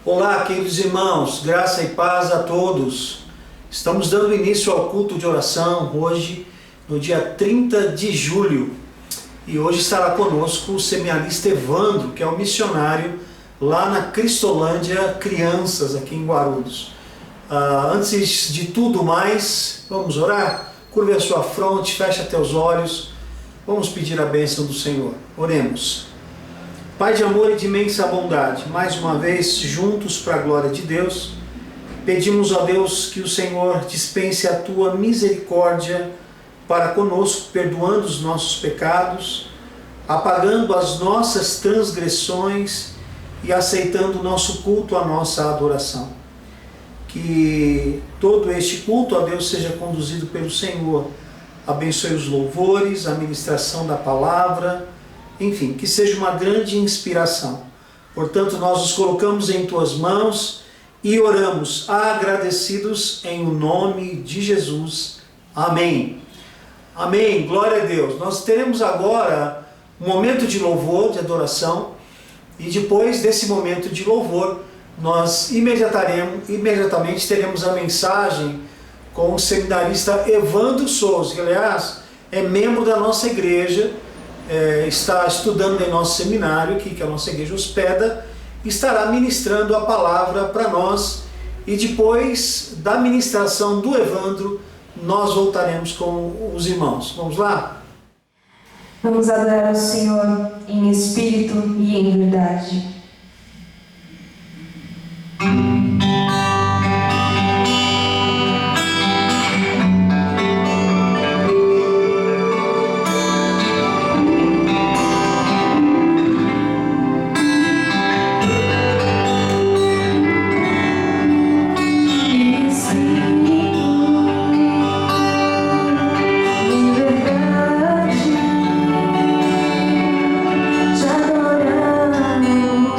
Olá, queridos irmãos, graça e paz a todos. Estamos dando início ao culto de oração hoje, no dia 30 de julho. E hoje estará conosco o seminarista Evandro, que é o missionário lá na Cristolândia Crianças, aqui em Guarulhos. Antes de tudo mais, vamos orar? Curve a sua fronte, feche teus olhos. Vamos pedir a bênção do Senhor. Oremos. Pai de amor e de imensa bondade, mais uma vez juntos para a glória de Deus, pedimos a Deus que o Senhor dispense a tua misericórdia para conosco, perdoando os nossos pecados, apagando as nossas transgressões e aceitando o nosso culto, a nossa adoração. Que todo este culto a Deus seja conduzido pelo Senhor. Abençoe os louvores, a ministração da palavra, enfim, que seja uma grande inspiração. Portanto, nós nos colocamos em tuas mãos e oramos agradecidos em o nome de Jesus. Amém. Amém. Glória a Deus. Nós teremos agora um momento de louvor, de adoração, e depois desse momento de louvor, nós imediatamente teremos a mensagem com o seminarista Evandro Souza, que aliás é membro da nossa igreja, está estudando em nosso seminário aqui, que a nossa igreja hospeda, estará ministrando a palavra para nós, e depois da ministração do Evandro, nós voltaremos com os irmãos. Vamos lá? Vamos adorar ao Senhor em espírito e em verdade. Te adoramos.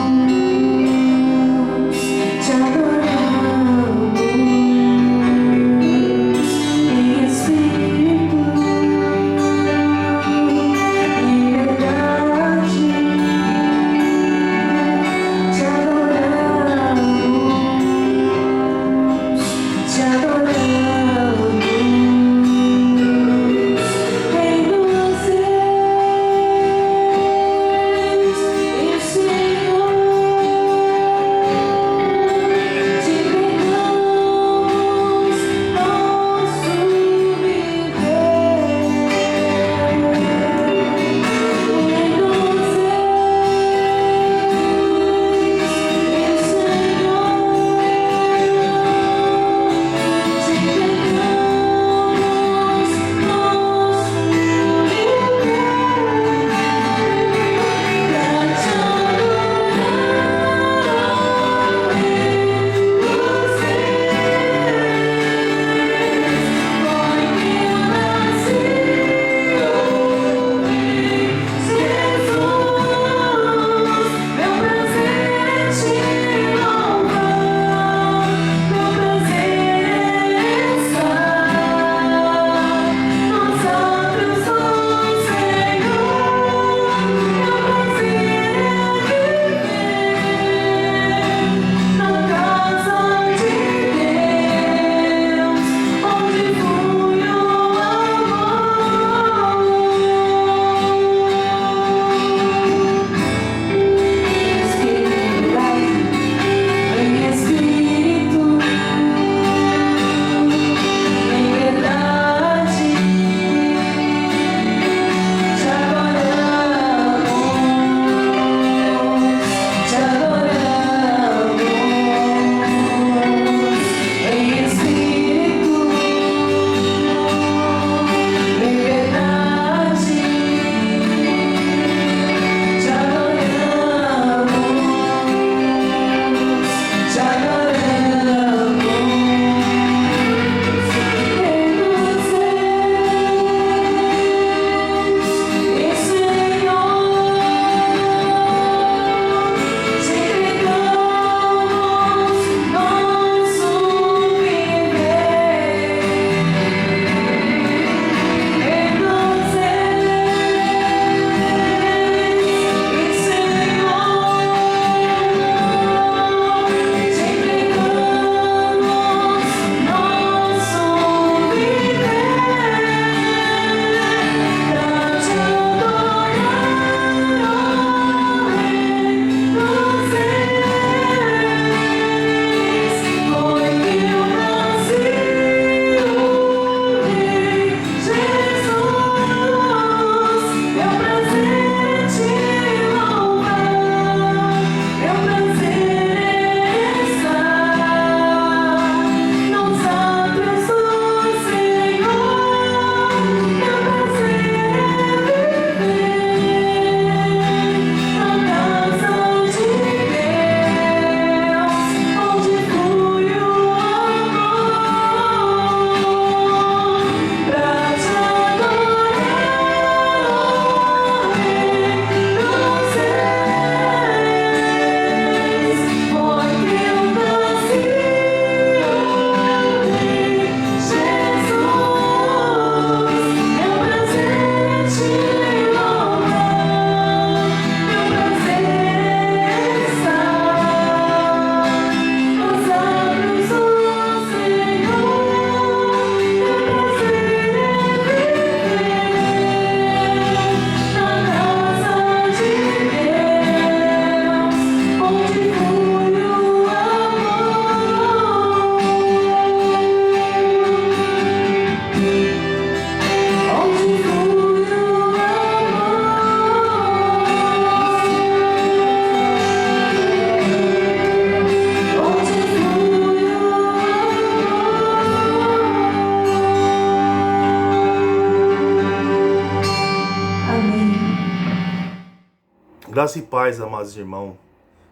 Graça e paz, amados irmãos.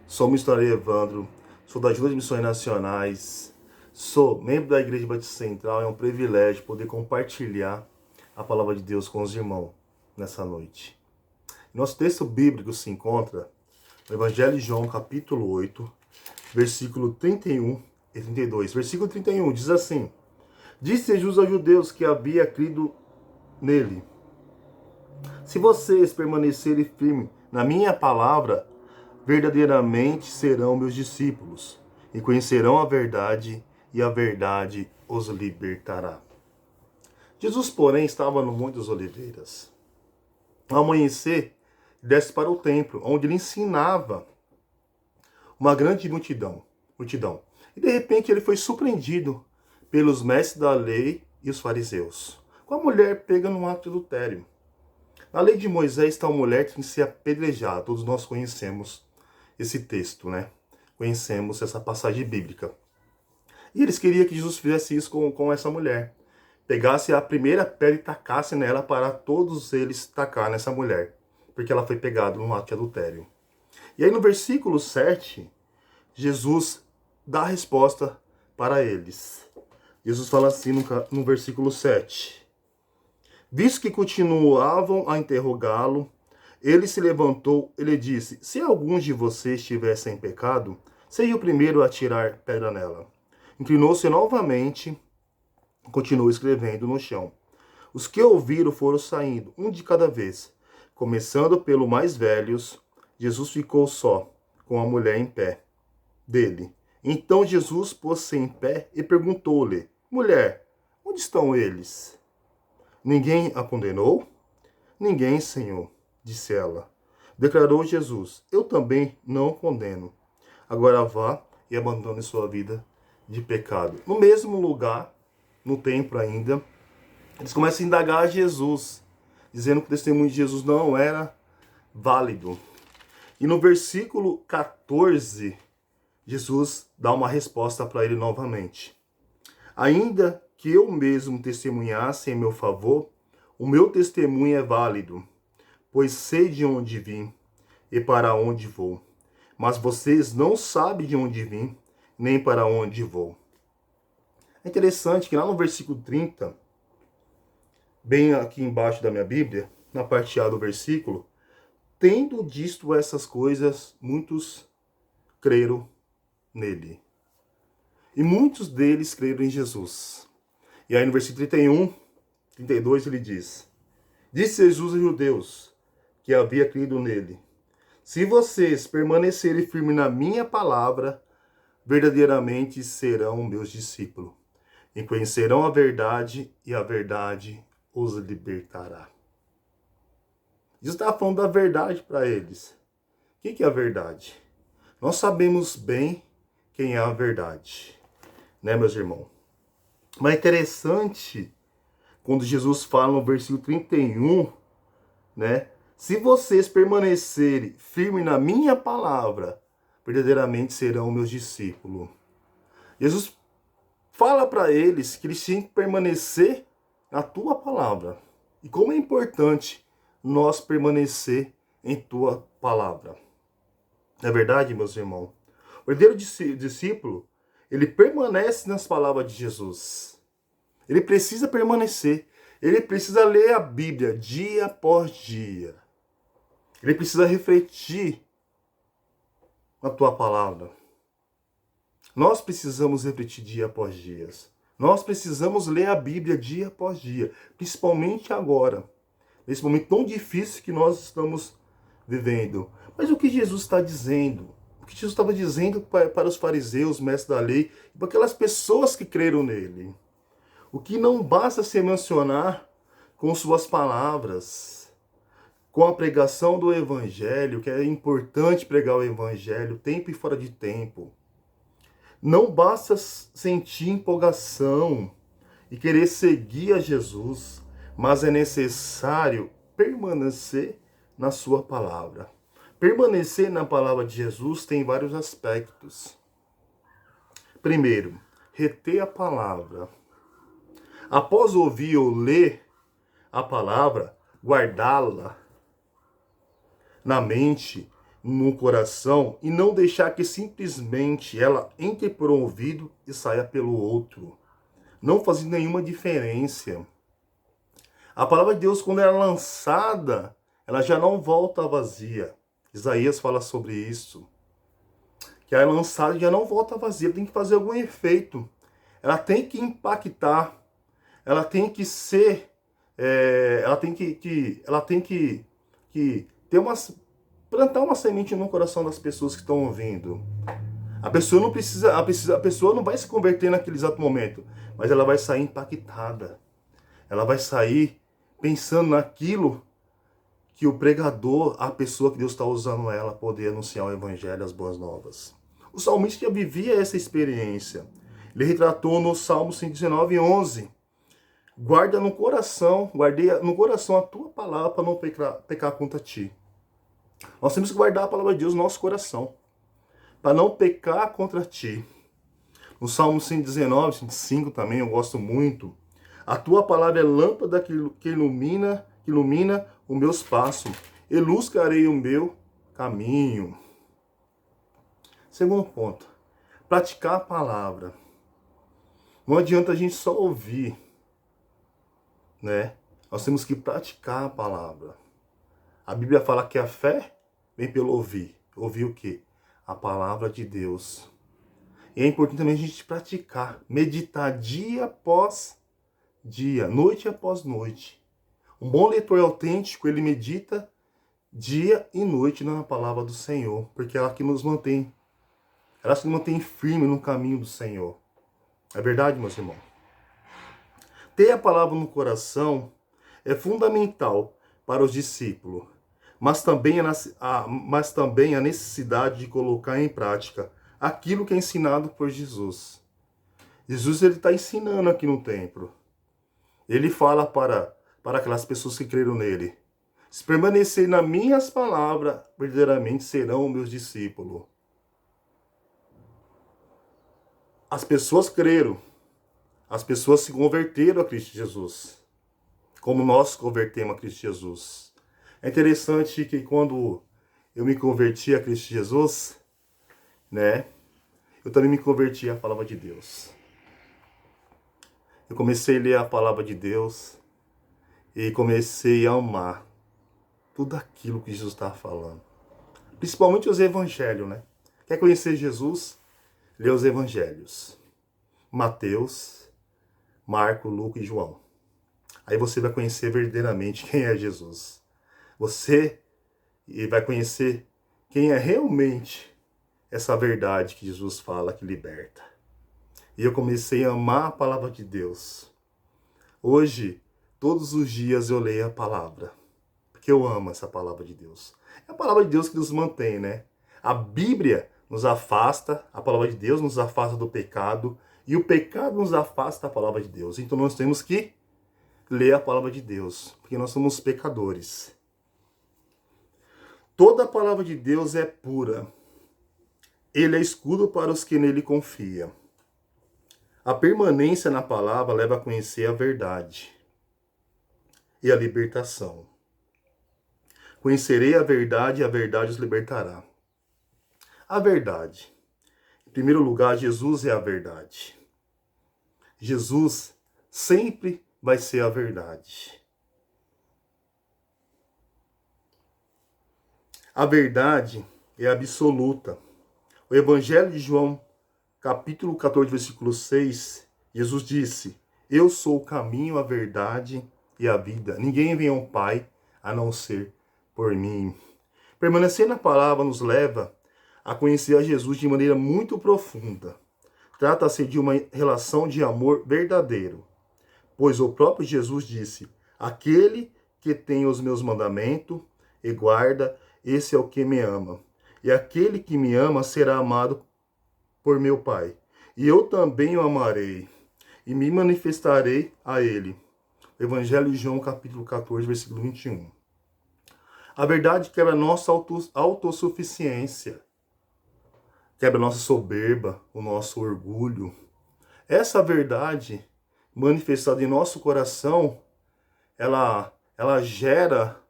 Sou o missionário Evandro, sou da Ajuda de Missões Nacionais, sou membro da Igreja Batista Central. É um privilégio poder compartilhar a palavra de Deus com os irmãos nessa noite. Nosso texto bíblico se encontra no Evangelho de João, capítulo 8, versículo 31 e 32. Versículo 31 diz assim: Disse Jesus aos judeus que havia crido nele: Se vocês permanecerem firmes na minha palavra, verdadeiramente serão meus discípulos, e conhecerão a verdade, e a verdade os libertará. Jesus, porém, estava no Monte das Oliveiras. Ao amanhecer, desce para o templo, onde ele ensinava uma grande multidão. E de repente ele foi surpreendido pelos mestres da lei e os fariseus, com a mulher pega num ato de adultério. Na lei de Moisés está uma mulher que tem que ser apedrejada. Todos nós conhecemos esse texto, né? Conhecemos essa passagem bíblica. E eles queriam que Jesus fizesse isso com essa mulher. Pegasse a primeira pedra e tacasse nela para todos eles tacar nessa mulher. Porque ela foi pegada num ato de adultério. E aí no versículo 7, Jesus dá a resposta para eles. Jesus fala assim no versículo 7. Visto que continuavam a interrogá-lo, ele se levantou e lhe disse: Se alguns de vocês estivessem em pecado, seja o primeiro a tirar pedra nela. Inclinou-se novamente e continuou escrevendo no chão. Os que ouviram foram saindo, um de cada vez. Começando pelo mais velhos, Jesus ficou só, com a mulher em pé dele. Então Jesus pôs-se em pé e perguntou-lhe: Mulher, onde estão eles? Ninguém a condenou? Ninguém, Senhor, disse ela. Declarou Jesus: Eu também não condeno. Agora vá e abandone sua vida de pecado. No mesmo lugar, no templo ainda, eles começam a indagar a Jesus, dizendo que o testemunho de Jesus não era válido. E no versículo 14, Jesus dá uma resposta para ele novamente. Ainda que eu mesmo testemunhasse em meu favor, o meu testemunho é válido, pois sei de onde vim e para onde vou. Mas vocês não sabem de onde vim, nem para onde vou. É interessante que lá no versículo 30, bem aqui embaixo da minha Bíblia, na parte A do versículo, tendo dito essas coisas, muitos creram nele. E muitos deles creram em Jesus. E aí no versículo 31, 32 ele diz: Disse Jesus aos judeus que havia crido nele: Se vocês permanecerem firmes na minha palavra, verdadeiramente serão meus discípulos, e conhecerão a verdade, e a verdade os libertará. Jesus estava falando da verdade para eles. O que é a verdade? Nós sabemos bem quem é a verdade, né, meus irmãos? Mas é interessante quando Jesus fala no versículo 31, né? Se vocês permanecerem firmes na minha palavra, verdadeiramente serão meus discípulos. Jesus fala para eles que eles tinham que permanecer na tua palavra. E como é importante nós permanecer em tua palavra. Não é verdade, meus irmãos? O verdadeiro discípulo, ele permanece nas palavras de Jesus. Ele precisa permanecer. Ele precisa ler a Bíblia dia após dia. Ele precisa refletir na tua palavra. Nós precisamos refletir dia após dia. Nós precisamos ler a Bíblia dia após dia. Principalmente agora. Nesse momento tão difícil que nós estamos vivendo. Mas o que Jesus está dizendo? O que Jesus estava dizendo para os fariseus, mestres da lei, e para aquelas pessoas que creram nele? O que não basta se mencionar com suas palavras, com a pregação do Evangelho, que é importante pregar o Evangelho, tempo e fora de tempo. Não basta sentir empolgação e querer seguir a Jesus, mas é necessário permanecer na sua palavra. Permanecer na palavra de Jesus tem vários aspectos. Primeiro, reter a palavra. Após ouvir ou ler a palavra, guardá-la na mente no coração e não deixar que simplesmente ela entre por um ouvido e saia pelo outro, não fazendo nenhuma diferença. A palavra de Deus, quando é lançada, ela já não volta vazia. Isaías fala sobre isso. Que ela é lançada e já não volta vazia, tem que fazer algum efeito. Ela tem que impactar, ela tem que ser, ela tem que ter plantar uma semente no coração das pessoas que estão ouvindo. A pessoa não precisa, a pessoa não vai se converter naquele exato momento, mas ela vai sair impactada. Ela vai sair pensando naquilo que o pregador, a pessoa que Deus está usando ela, poder anunciar o evangelho, as boas novas. O salmista já vivia essa experiência. Ele retratou no Salmo 119:11. Guardeia no coração a tua palavra para não pecar contra ti. Nós temos que guardar a palavra de Deus no nosso coração, para não pecar contra ti. No Salmo 119, 105 também, eu gosto muito. A tua palavra é lâmpada que ilumina os meus passos, e luz clarei o meu caminho. Segundo ponto, praticar a palavra. Não adianta a gente só ouvir, né? Nós temos que praticar a palavra. A Bíblia fala que a fé vem pelo ouvir. Ouvir o quê? A palavra de Deus. E é importante também a gente praticar, meditar dia após dia, noite após noite. Um bom leitor autêntico, ele medita dia e noite na palavra do Senhor, porque ela que nos mantém, ela se mantém firme no caminho do Senhor. É verdade, meus irmãos? Ter a palavra no coração é fundamental para os discípulos, mas também a necessidade de colocar em prática aquilo que é ensinado por Jesus. Jesus está ensinando aqui no templo. Ele fala para aquelas pessoas que creram nele: se permanecerem nas minhas palavras, verdadeiramente serão meus discípulos. As pessoas creram, as pessoas se converteram a Cristo Jesus, como nós convertemos a Cristo Jesus. É interessante que quando eu me converti a Cristo Jesus, né, eu também me converti à palavra de Deus. Eu comecei a ler a palavra de Deus e comecei a amar tudo aquilo que Jesus estava falando. Principalmente os evangelhos, né? Quer conhecer Jesus? Lê os evangelhos. Mateus, Marcos, Lucas e João. Aí você vai conhecer verdadeiramente quem é Jesus. Você vai conhecer quem é realmente essa verdade que Jesus fala que liberta. E eu comecei a amar a palavra de Deus. Hoje, todos os dias eu leio a palavra, porque eu amo essa palavra de Deus. É a palavra de Deus que nos mantém, né? A Bíblia nos afasta, a palavra de Deus nos afasta do pecado, e o pecado nos afasta da palavra de Deus. Então nós temos que ler a palavra de Deus, porque nós somos pecadores. Toda a palavra de Deus é pura. Ele é escudo para os que nele confiam. A permanência na palavra leva a conhecer a verdade e a libertação. Conhecerei a verdade e a verdade os libertará. A verdade. Em primeiro lugar, Jesus é a verdade. Jesus sempre vai ser a verdade. A verdade é absoluta. O Evangelho de João, capítulo 14, versículo 6, Jesus disse: eu sou o caminho, a verdade e a vida. Ninguém vem ao Pai a não ser por mim. Permanecer na palavra nos leva a conhecer a Jesus de maneira muito profunda. Trata-se de uma relação de amor verdadeiro, pois o próprio Jesus disse: aquele que tem os meus mandamentos e guarda, esse é o que me ama. E aquele que me ama será amado por meu Pai. E eu também o amarei e me manifestarei a ele. Evangelho de João, capítulo 14, versículo 21. A verdade quebra a nossa autossuficiência, quebra a nossa soberba, o nosso orgulho. Essa verdade manifestada em nosso coração, ela gera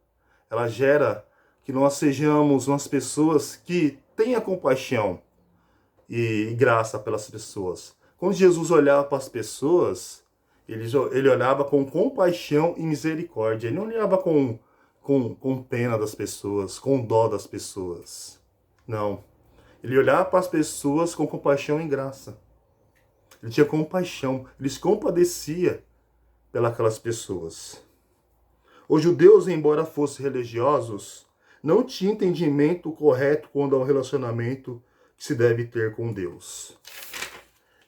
que nós sejamos umas pessoas que tenham compaixão e graça pelas pessoas. Quando Jesus olhava para as pessoas, ele olhava com compaixão e misericórdia. Ele não olhava com pena das pessoas, com dó das pessoas. Não. Ele olhava para as pessoas com compaixão e graça. Ele tinha compaixão, ele se compadecia pelas pessoas. Os judeus, embora fossem religiosos, não tinham entendimento correto quanto ao relacionamento que se deve ter com Deus.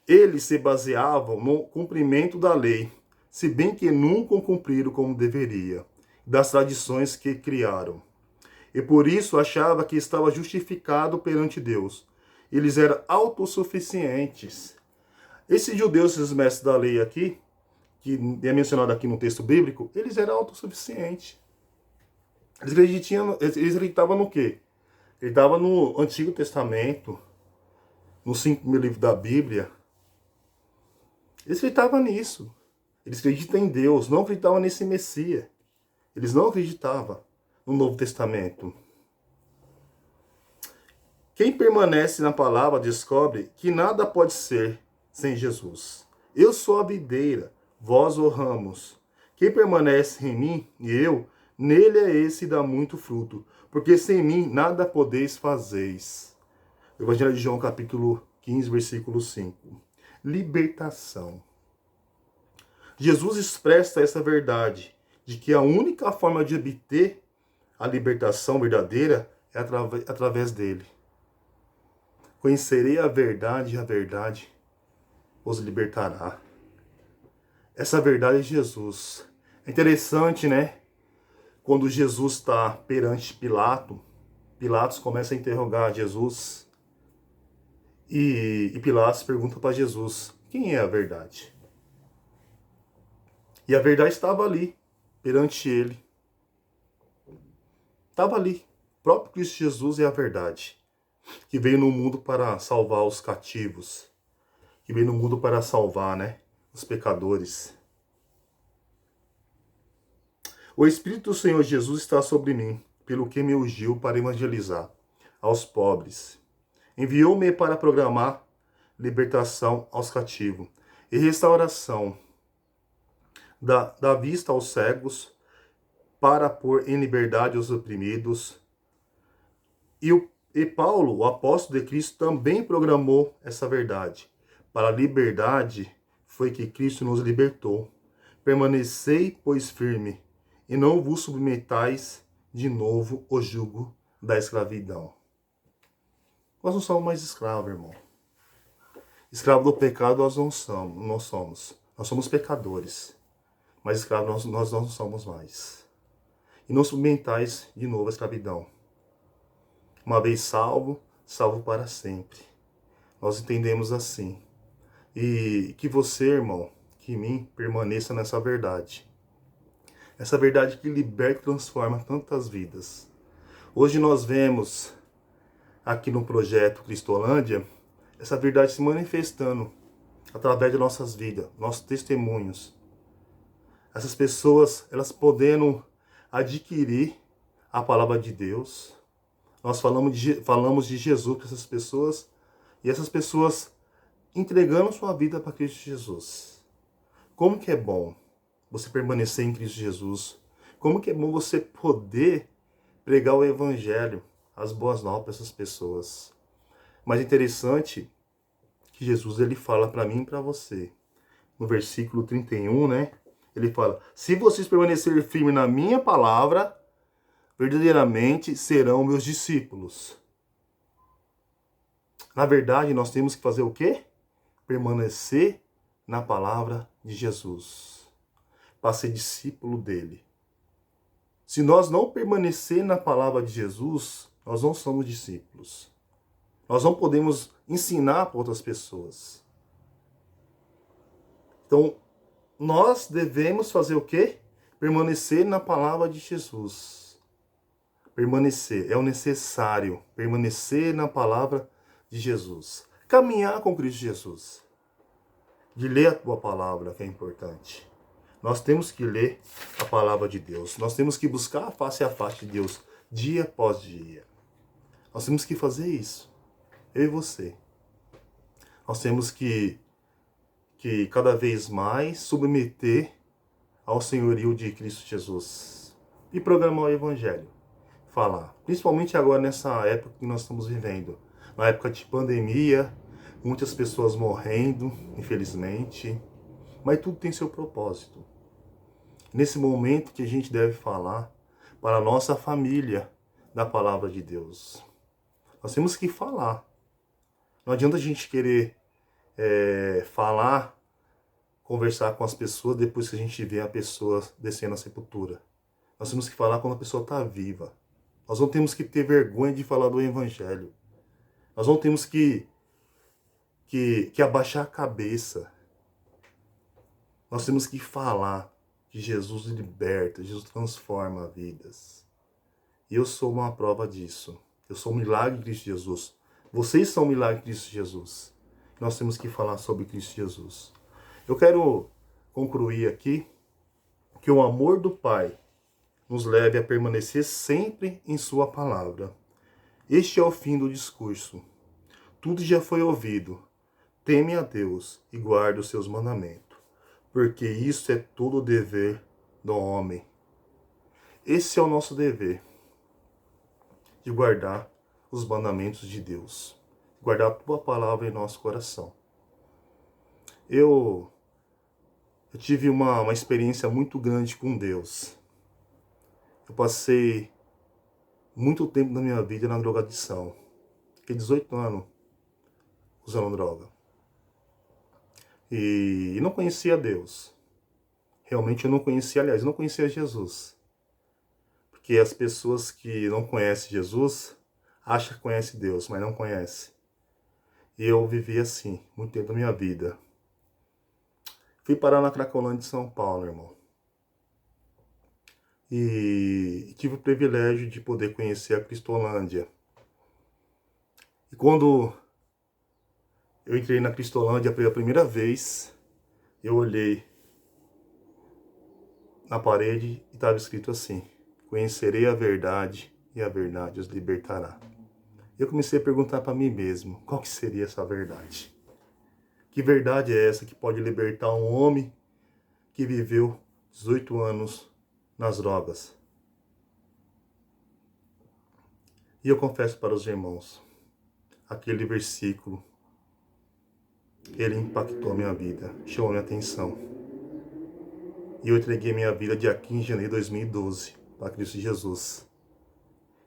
Eles se baseavam no cumprimento da lei, se bem que nunca o cumpriram como deveria, das tradições que criaram. E por isso achava que estava justificado perante Deus. Eles eram autossuficientes. Esses judeus, esses mestres da lei aqui, que é mencionado aqui no texto bíblico, eles eram autossuficientes. Eles acreditavam no quê? Ele estava no Antigo Testamento, nos 5 mil livros da Bíblia. Eles acreditavam nisso. Eles acreditam em Deus, não acreditavam nesse Messias. Eles não acreditavam no Novo Testamento. Quem permanece na palavra descobre que nada pode ser sem Jesus. Eu sou a videira, vós o ramos. Quem permanece em mim e eu, nele é esse dá muito fruto, porque sem mim nada podeis fazeis. Evangelho de João, capítulo 15, versículo 5. Libertação. Jesus expressa essa verdade, de que a única forma de obter a libertação verdadeira é através dele. Conhecerei a verdade e a verdade os libertará. Essa verdade é Jesus. É interessante, né? Quando Jesus está perante Pilatos começa a interrogar Jesus. E Pilatos pergunta para Jesus, quem é a verdade? E a verdade estava ali, perante ele. Estava ali. O próprio Cristo Jesus é a verdade. Que veio no mundo para salvar os cativos. Que veio no mundo para salvar, né, os pecadores. O Espírito do Senhor Jesus está sobre mim, pelo que me ungiu para evangelizar aos pobres. Enviou-me para programar libertação aos cativos e restauração da vista aos cegos, para pôr em liberdade os oprimidos. E Paulo, o apóstolo de Cristo, também programou essa verdade. Para a liberdade foi que Cristo nos libertou. Permanecei, pois, firme, e não vos submetais de novo ao jugo da escravidão. Nós não somos mais escravos, irmão. Escravo do pecado nós não somos. Nós somos pecadores. Mas escravos nós não somos mais. E não submetais de novo à escravidão. Uma vez salvo, salvo para sempre. Nós entendemos assim. E que você, irmão, que mim, permaneça nessa verdade. Essa verdade que liberta e transforma tantas vidas. Hoje nós vemos aqui no projeto Cristolândia essa verdade se manifestando através de nossas vidas, nossos testemunhos. Essas pessoas, elas podendo adquirir a palavra de Deus. Nós falamos de Jesus para essas pessoas e essas pessoas entregando sua vida para Cristo Jesus. Como que é bom você permanecer em Cristo Jesus. Como que é bom você poder pregar o Evangelho, as boas novas para essas pessoas. Mas é interessante que Jesus ele fala para mim e para você. No versículo 31, né? Ele fala, se vocês permanecerem firmes na minha palavra, verdadeiramente serão meus discípulos. Na verdade, nós temos que fazer o quê? Permanecer na palavra de Jesus, para ser discípulo dele. Se nós não permanecer na palavra de Jesus, nós não somos discípulos. Nós não podemos ensinar para outras pessoas. Então, nós devemos fazer o quê? Permanecer na palavra de Jesus. Permanecer, é o necessário. Permanecer na palavra de Jesus. Caminhar com Cristo Jesus. De ler a tua palavra, que é importante. Nós temos que ler a palavra de Deus. Nós temos que buscar a face de Deus. dia após dia. Nós temos que fazer isso, eu e você. Nós temos que cada vez mais submeter ao senhorio de Cristo Jesus e programar o Evangelho. Falar, principalmente agora nessa época que nós estamos vivendo, na época de pandemia, muitas pessoas morrendo, infelizmente, mas tudo tem seu propósito. Nesse momento que a gente deve falar para a nossa família da palavra de Deus. Nós temos que falar. Não adianta a gente querer falar, conversar com as pessoas depois que a gente vê a pessoa descendo a sepultura. Nós temos que falar quando a pessoa está viva. Nós não temos que ter vergonha de falar do Evangelho. Nós não temos que abaixar a cabeça. Nós temos que falar que Jesus liberta, Jesus transforma vidas. E eu sou uma prova disso. Eu sou um milagre de Cristo Jesus. Vocês são um milagre de Cristo Jesus. Nós temos que falar sobre Cristo Jesus. Eu quero concluir aqui que o amor do Pai nos leve a permanecer sempre em sua palavra. Este é o fim do discurso. Tudo já foi ouvido. Teme a Deus e guarde os seus mandamentos, porque isso é todo o dever do homem. Esse é o nosso dever, de guardar os mandamentos de Deus, guardar a tua palavra em nosso coração. Eu tive uma experiência muito grande com Deus. Eu passei muito tempo da minha vida na drogadição. Fiquei 18 anos usando droga. E não conhecia Deus. Realmente eu não conhecia, aliás, eu não conhecia Jesus. Porque as pessoas que não conhecem Jesus acham que conhecem Deus, mas não conhecem. E eu vivi assim, muito tempo da minha vida. Fui parar na Cracolândia de São Paulo, irmão. E tive o privilégio de poder conhecer a Cristolândia. E quando eu entrei na Cristolândia pela primeira vez, eu olhei na parede e estava escrito assim: conhecerei a verdade e a verdade os libertará. Eu comecei a perguntar para mim mesmo, qual que seria essa verdade? Que verdade é essa que pode libertar um homem que viveu 18 anos nas drogas? E eu confesso para os irmãos, aquele versículo, ele impactou a minha vida, chamou a minha atenção. E eu entreguei minha vida dia 15 de janeiro de 2012 para Cristo Jesus.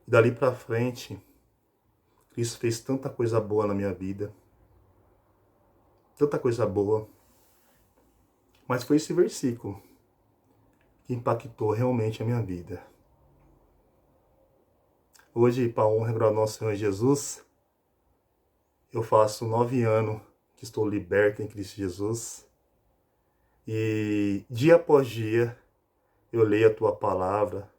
E dali para frente, Cristo fez tanta coisa boa na minha vida. Tanta coisa boa. Mas foi esse versículo que impactou realmente a minha vida. Hoje, para a honra e glória do nosso Senhor Jesus, eu faço 9 anos que estou liberto em Cristo Jesus. E dia após dia, eu leio a tua palavra,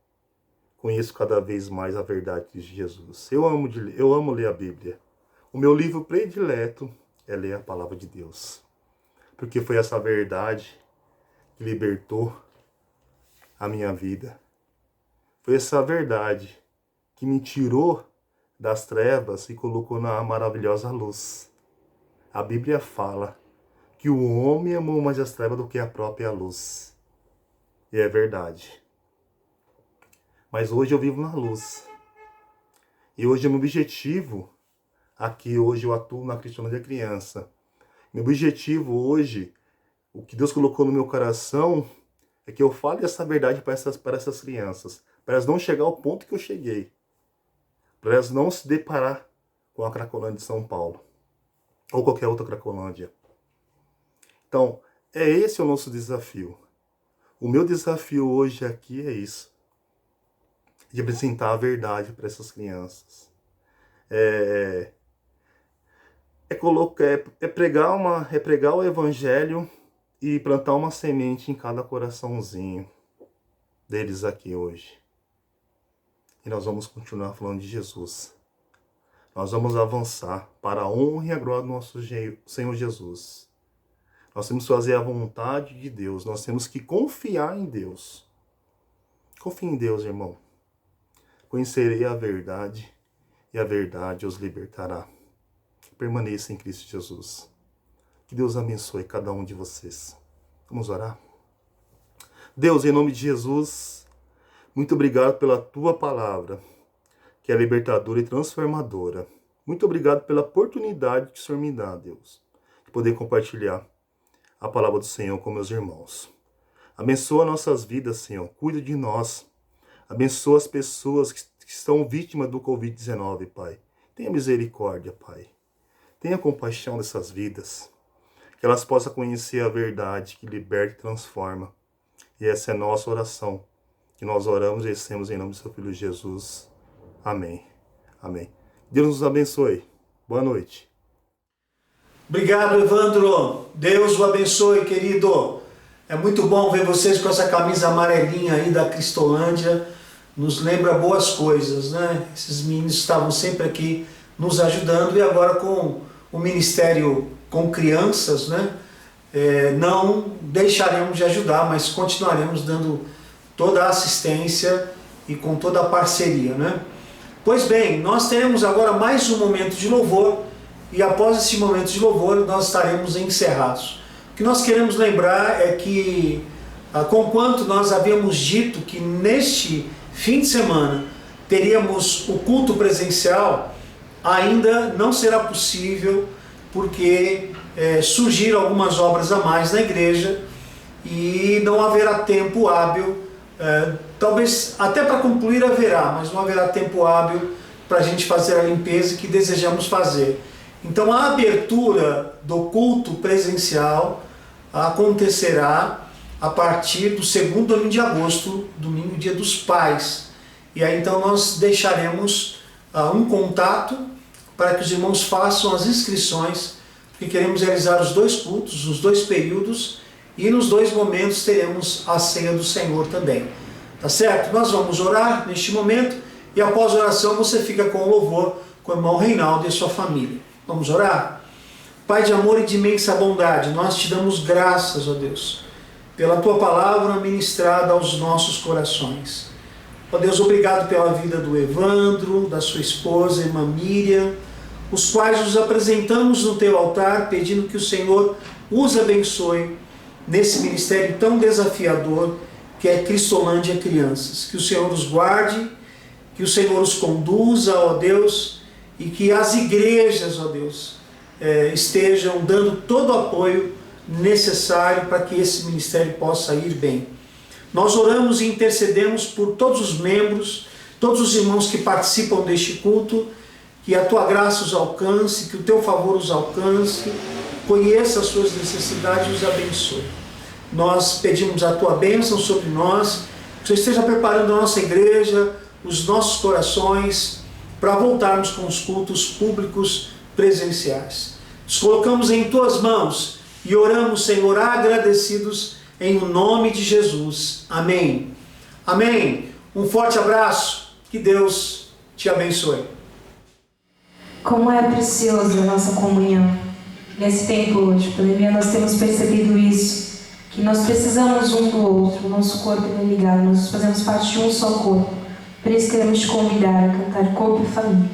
conheço cada vez mais a verdade de Jesus. Eu amo ler a Bíblia. O meu livro predileto é ler a palavra de Deus. Porque foi essa verdade que libertou a minha vida. Foi essa verdade que me tirou das trevas e colocou na maravilhosa luz. A Bíblia fala que o homem amou mais as trevas do que a própria luz. E é verdade. Mas hoje eu vivo na luz. E hoje o meu objetivo, aqui hoje eu atuo na Cristolândia Criança. Meu objetivo hoje, o que Deus colocou no meu coração, é que eu fale essa verdade para essas crianças. Para elas não chegar ao ponto que eu cheguei. Para elas não se deparar com a Cracolândia de São Paulo. Ou qualquer outra Cracolândia. Então, é esse o nosso desafio. O meu desafio hoje aqui é isso. De apresentar a verdade para essas crianças. É pregar o Evangelho e plantar uma semente em cada coraçãozinho deles aqui hoje. E nós vamos continuar falando de Jesus. Nós vamos avançar para a honra e a glória do nosso Senhor Jesus. Nós temos que fazer a vontade de Deus. Nós temos que confiar em Deus. Confie em Deus, irmão. Conhecerei a verdade e a verdade os libertará. Permaneça em Cristo Jesus. Que Deus abençoe cada um de vocês. Vamos orar? Deus, em nome de Jesus, muito obrigado pela Tua palavra, que é libertadora e transformadora. Muito obrigado pela oportunidade que o Senhor me dá, Deus, de poder compartilhar a palavra do Senhor com meus irmãos. Abençoa nossas vidas, Senhor. Cuida de nós. Abençoa as pessoas que estão vítimas do Covid-19, Pai. Tenha misericórdia, Pai. Tenha compaixão dessas vidas. Que elas possam conhecer a verdade que liberta e transforma. E essa é a nossa oração, que nós oramos e recebemos em nome do seu Filho Jesus. Amém. Amém. Deus nos abençoe. Boa noite. Obrigado, Evandro. Deus o abençoe, querido. É muito bom ver vocês com essa camisa amarelinha aí da Cristolândia. Nos lembra boas coisas, né? Esses meninos estavam sempre aqui nos ajudando e agora com o ministério com crianças, né? Não deixaremos de ajudar, mas continuaremos dando toda a assistência e com toda a parceria, né? Pois bem, nós teremos agora mais um momento de louvor e após esse momento de louvor nós estaremos encerrados. O que nós queremos lembrar é que, conquanto nós havíamos dito que neste fim de semana teríamos o culto presencial, ainda não será possível porque surgiram algumas obras a mais na igreja e não haverá tempo hábil, talvez até para concluir haverá, mas não haverá tempo hábil para a gente fazer a limpeza que desejamos fazer. Então a abertura do culto presencial acontecerá a partir do segundo domingo de agosto, domingo dia dos pais. E aí então nós deixaremos um contato para que os irmãos façam as inscrições, porque queremos realizar os dois cultos, os dois períodos, e nos dois momentos teremos a ceia do Senhor também. Tá certo? Nós vamos orar neste momento e após a oração você fica com o louvor com o irmão Reinaldo e a sua família. Vamos orar? Pai de amor e de imensa bondade, nós te damos graças, ó Deus, pela Tua palavra ministrada aos nossos corações. Ó Deus, obrigado pela vida do Evandro, da sua esposa, irmã Miriam, os quais nos apresentamos no Teu altar, pedindo que o Senhor os abençoe nesse ministério tão desafiador que é Cristolândia Crianças. Que o Senhor os guarde, que o Senhor os conduza, ó Deus, e que as igrejas, ó Deus, estejam dando todo o apoio necessário para que esse ministério possa ir bem. Nós oramos e intercedemos por todos os membros, todos os irmãos que participam deste culto, que a Tua graça os alcance, que o Teu favor os alcance, conheça as suas necessidades e os abençoe. Nós pedimos a Tua bênção sobre nós, que o Senhor esteja preparando a nossa igreja, os nossos corações, para voltarmos com os cultos públicos presenciais. Nos colocamos em Tuas mãos e oramos, Senhor, agradecidos em nome de Jesus. Amém. Amém. Um forte abraço. Que Deus te abençoe. Como é preciosa a nossa comunhão. Nesse tempo hoje, pandemia, nós temos percebido isso, que nós precisamos um do outro, o nosso corpo é ligado, nós fazemos parte de um só corpo. Por isso queremos te convidar a cantar Corpo e Família.